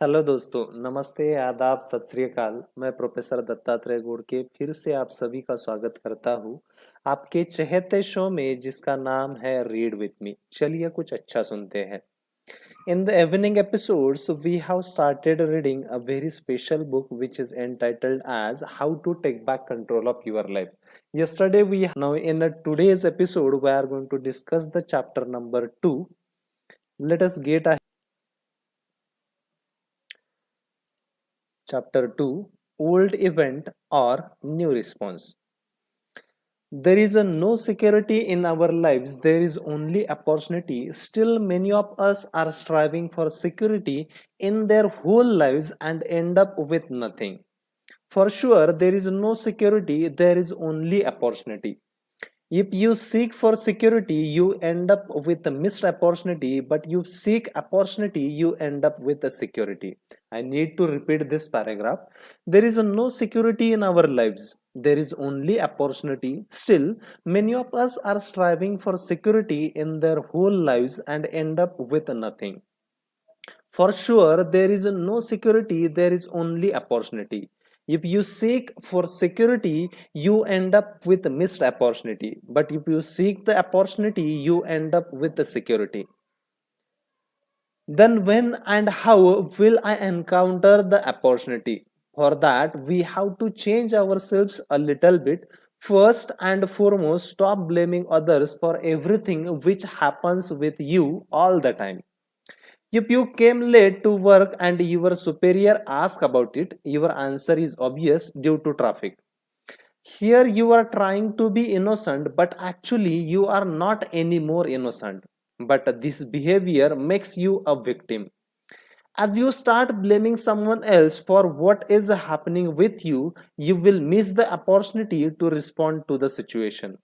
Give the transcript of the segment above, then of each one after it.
Hello दोस्तों, नमस्ते, आदाब, सत श्री अकाल। मैं प्रोफेसर दत्तात्रेय घोड़के फिर से आप सभी का स्वागत करता हूँ आपके चहेते शो में जिसका नाम है रीड विथ मी। चलिए कुछ अच्छा सुनते हैं। In the evening episodes, we have started reading a very special book which is entitled as How to Take Back Control of Your Life. Yesterday we now in today's episode we are going to discuss the chapter number 2. Let us get a Chapter 2, Old Event or New Response. There is no security in our lives, there is only opportunity. Still, many of us are striving for security in their whole lives and end up with nothing. For sure, there is no security, there is only opportunity. If you seek for security, you end up with a missed opportunity, but you seek opportunity, you end up with a security. I need to repeat this paragraph. There is no security in our lives. There is only opportunity. Still, many of us are striving for security in their whole lives and end up with nothing. For sure, there is no security, there is only opportunity. If you seek for security, you end up with a missed opportunity. But if you seek the opportunity, you end up with the security. Then when and how will I encounter the opportunity? For that, we have to change ourselves a little bit. First and foremost, stop blaming others for everything which happens with you all the time. If you came late to work and your superior asks about it, your answer is obvious due to traffic. Here you are trying to be innocent, but actually you are not any more innocent. But this behavior makes you a victim. As you start blaming someone else for what is happening with you, you will miss the opportunity to respond to the situation.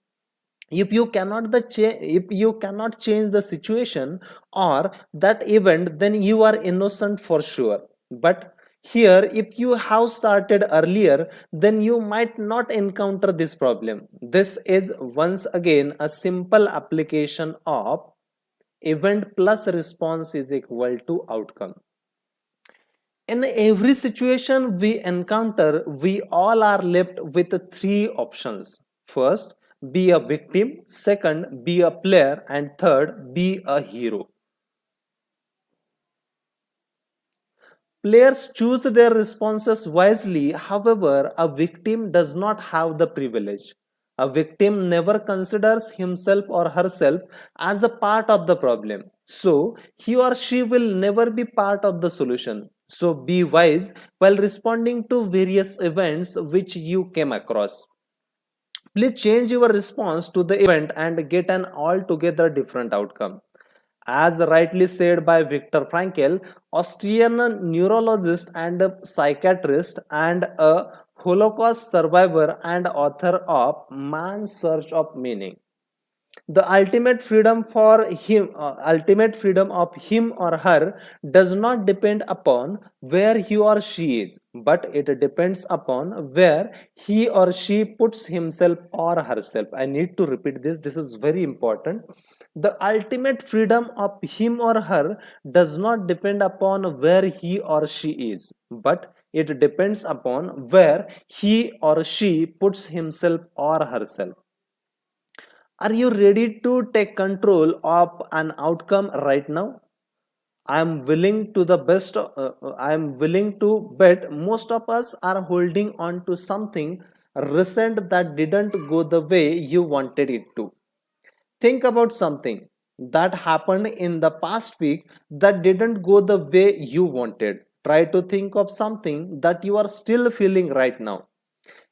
If you cannot change the situation or that event, then you are innocent for sure. But here, if you have started earlier, then you might not encounter this problem. This is once again a simple application of event plus response is equal to outcome. In every situation we encounter, we all are left with three options. First, be a victim. Second, be a player. And third, be a hero. Players choose their responses wisely. However, a victim does not have the privilege. A victim never considers himself or herself as a part of the problem. So, he or she will never be part of the solution. So, be wise while responding to various events which you came across. Please change your response to the event and get an altogether different outcome. As rightly said by Viktor Frankl, Austrian neurologist and psychiatrist and a Holocaust survivor and author of Man's Search of Meaning. The ultimate freedom of him or her does not depend upon where he or she is, but it depends upon where he or she puts himself or herself. I need to repeat this. This is very important. The ultimate freedom of him or her does not depend upon where he or she is, but it depends upon where he or she puts himself or herself. Are you ready to take control of an outcome right now? I am willing to the best. I am willing to bet most of us are holding on to something recent that didn't go the way you wanted it to. Think about something that happened in the past week that didn't go the way you wanted. Try to think of something that you are still feeling right now.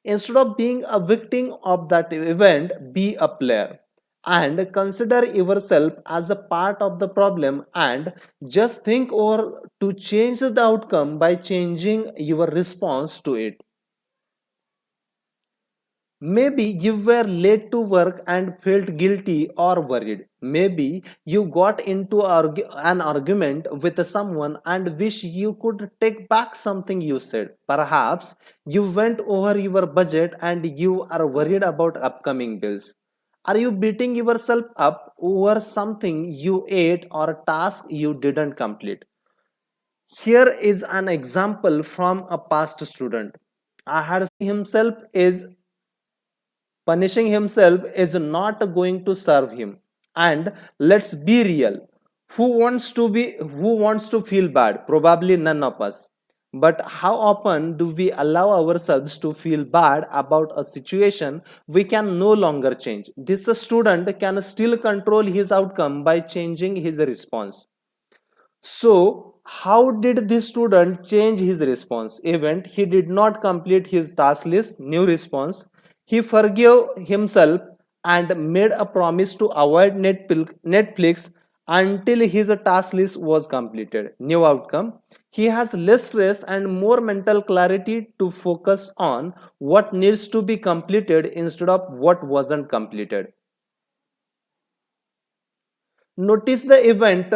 Instead of being a victim of that event, be a player and consider yourself as a part of the problem and just think over to change the outcome by changing your response to it. Maybe you were late to work and felt guilty or worried. Maybe you got into an argument with someone and wish you could take back something you said. Perhaps you went over your budget and you are worried about upcoming bills. Are you beating yourself up over something you ate or a task you didn't complete? Here is an example from a past student. I had himself is punishing himself is not going to serve him. And let's be real. Who wants to feel bad? Probably none of us. But how often do we allow ourselves to feel bad about a situation we can no longer change? This student can still control his outcome by changing his response. So, how did this student change his response? Event, he did not complete his task list, new response. He forgave himself and made a promise to avoid Netflix until his task list was completed. New outcome. He has less stress and more mental clarity to focus on what needs to be completed instead of what wasn't completed. Notice the event.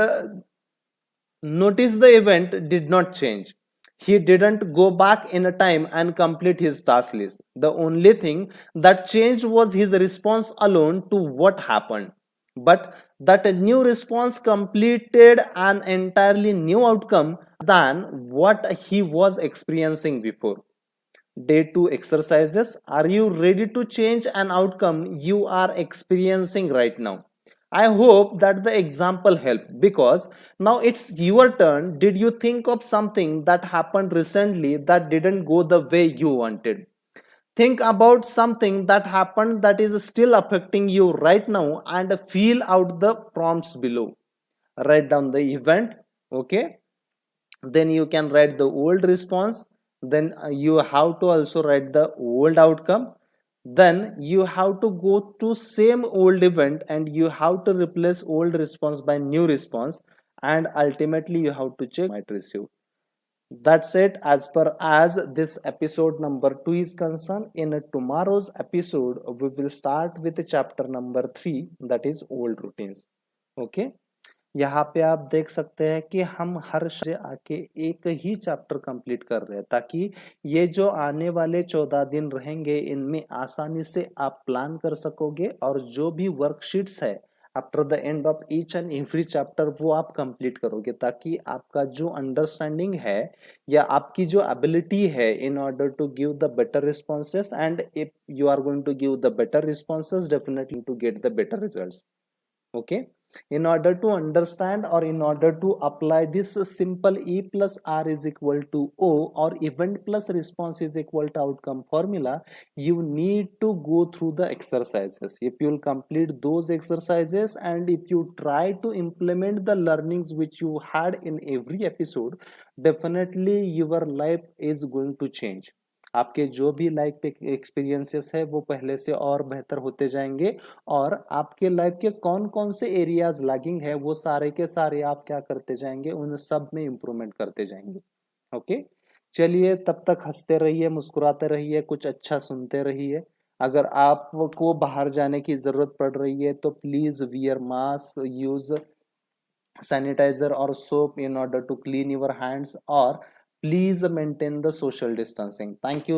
Notice the event did not change. He didn't go back in a time and complete his task list. The only thing that changed was his response alone to what happened. But that new response completed an entirely new outcome than what he was experiencing before. Day 2 exercises. Are you ready to change an outcome you are experiencing right now? I hope that the example helped because now it's your turn. Did you think of something that happened recently that didn't go the way you wanted? Think about something that happened that is still affecting you right now and fill out the prompts below. Write down the event, okay? Then you can write the old response. Then you have to also write the old outcome. Then you have to go to same old event and you have to replace old response by new response, and ultimately you have to check might receive. That's it as per as this episode number 2 is concerned. In tomorrow's episode we will start with chapter number 3, that is old routines. Okay, यहाँ पे आप देख सकते हैं कि हम हर आके एक ही चैप्टर कंप्लीट कर रहे हैं ताकि ये जो आने वाले 14 दिन रहेंगे इनमें आसानी से आप प्लान कर सकोगे और जो भी वर्कशीट्स है after the end of each and every chapter वो आप कंप्लीट करोगे ताकि आपका जो अंडरस्टैंडिंग है या आपकी जो एबिलिटी है in order to give the better responses, and if you are going to give the better responses definitely to get the better results. Okay, in order to understand or in order to apply this simple E plus R is equal to O or event plus response is equal to outcome formula, you need to go through the exercises. If you will complete those exercises and if you try to implement the learnings which you had in every episode, definitely your life is going to change. आपके जो भी life पे experiences है वो पहले से और बेहतर होते जाएंगे और आपके लाइफ के कौन कौन से एरियाज लैगिंग है वो सारे के सारे आप क्या करते जाएंगे, उन सब में इंप्रूवमेंट करते जाएंगे. ओके, चलिए तब तक हंसते रहिए, मुस्कुराते रहिए, कुछ अच्छा सुनते रहिए. अगर आपको बाहर जाने की जरूरत पड़ रही है तो please wear mask, use sanitizer और soap in order to clean your hands, or please maintain the social distancing. Thank you.